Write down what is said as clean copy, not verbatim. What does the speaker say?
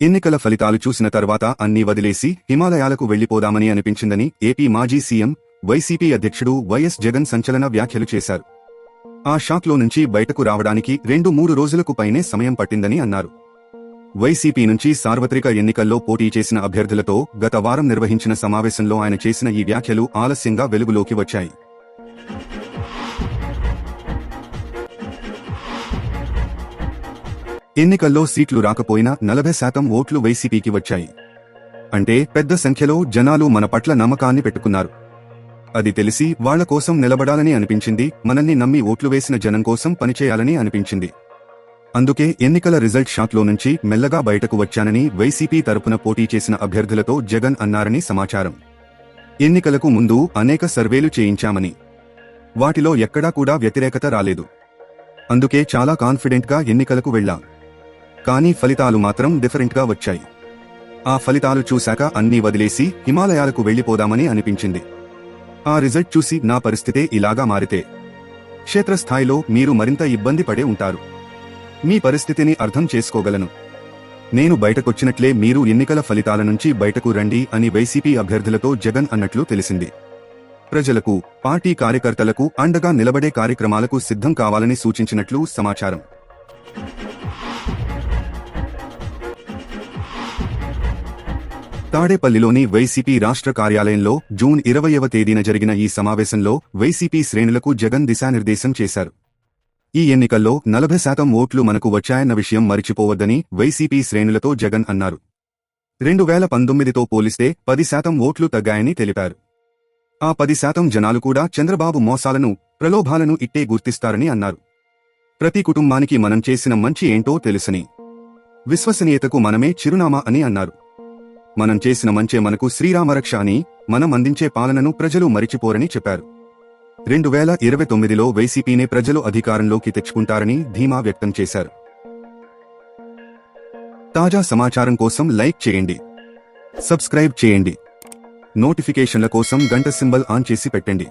ఎన్నికల ఫలితాలు చూసిన తర్వాత అన్నీ వదిలేసి హిమాలయాలకు వెళ్లిపోదామని అనిపించిందని ఏపీ మాజీ సీఎం వైసీపీ అధ్యక్షుడు వైఎస్ జగన్ సంచలన వ్యాఖ్యలు చేశారు. ఆ షాక్లో నుంచి బయటకు రావడానికి 2-3 రోజులకు పైనే సమయం పట్టిందని అన్నారు. వైసీపీ నుంచి సార్వత్రిక ఎన్నికల్లో పోటీ చేసిన అభ్యర్థులతో గత వారం నిర్వహించిన సమావేశంలో ఆయన చేసిన ఈ వ్యాఖ్యలు ఆలస్యంగా వెలుగులోకి వచ్చాయి. ఎన్నికల్లో సీట్లు రాకపోయినా 40% ఓట్లు వైసీపీకి వచ్చాయి. అంటే పెద్ద సంఖ్యలో జనాలు మన పట్ల నమ్మకాన్ని పెట్టుకున్నారు. అది తెలిసి వాళ్ల కోసం నిలబడాలని అనిపించింది. మనల్ని నమ్మి ఓట్లు వేసిన జనం కోసం పనిచేయాలని అనిపించింది. అందుకే ఎన్నికల రిజల్ట్ షాక్లో నుంచి మెల్లగా బయటకు వచ్చానని వైసీపీ తరపున పోటీ చేసిన అభ్యర్థులతో జగన్ అన్నారని సమాచారం. ఎన్నికలకు ముందు అనేక సర్వేలు చేయించామని, వాటిలో ఎక్కడా కూడా వ్యతిరేకత రాలేదు. అందుకే చాలా కాన్ఫిడెంట్గా ఎన్నికలకు వెళ్లాం. కానీ ఫలితాలు మాత్రం డిఫరెంట్గా వచ్చాయి. ఆ ఫలితాలు చూశాక అన్నీ వదిలేసి హిమాలయాలకు వెళ్లిపోదామని అనిపించింది. ఆ రిజల్ట్ చూసి నా పరిస్థితే ఇలాగా మారితే క్షేత్రస్థాయిలో మీరు మరింత ఇబ్బంది పడే ఉంటారు. మీ పరిస్థితిని అర్థం చేసుకోగలను. నేను బయటకొచ్చినట్లే మీరు ఎన్నికల ఫలితాల నుంచి బయటకు రండి అని వైసీపీ అభ్యర్థులతో జగన్ అన్నట్లు తెలిసింది. ప్రజలకు, పార్టీ కార్యకర్తలకు అండగా నిలబడే కార్యక్రమాలకు సిద్ధం కావాలని సూచించినట్లు సమాచారం. తాడేపల్లిలోని వైసీపీ రాష్ట్ర కార్యాలయంలో జూన్ 20వ తేదీన జరిగిన ఈ సమావేశంలో వైసీపీ శ్రేణులకు జగన్ దిశానిర్దేశం చేశారు. ఈ ఎన్నికల్లో 40% ఓట్లు మనకు వచ్చాయన్న విషయం మరిచిపోవద్దని వైసీపీ శ్రేణులతో జగన్ అన్నారు. 2019తో పోలిస్తే 10% ఓట్లు తగ్గాయని తెలిపారు. ఆ 10% జనాలు కూడా చంద్రబాబు మోసాలను, ప్రలోభాలను ఇట్టే గుర్తిస్తారని అన్నారు. ప్రతి కుటుంబానికి మనం చేసిన మంచి ఏంటో తెలుసని, విశ్వసనీయతకు మనమే చిరునామా అని అన్నారు. మనం చేసిన మంచే మనకు శ్రీరామరక్ష అని, మనం అందించే పాలనను ప్రజలు మరిచిపోరని చెప్పారు. 2029లో వైసీపీనే ప్రజలు అధికారంలోకి తెచ్చుకుంటారని ధీమా వ్యక్తం చేశారు. తాజా సమాచారం కోసం లైక్ చేయండి, సబ్స్క్రైబ్ చేయండి, నోటిఫికేషన్ల కోసం గంట సింబల్ ఆన్ చేసి పెట్టండి.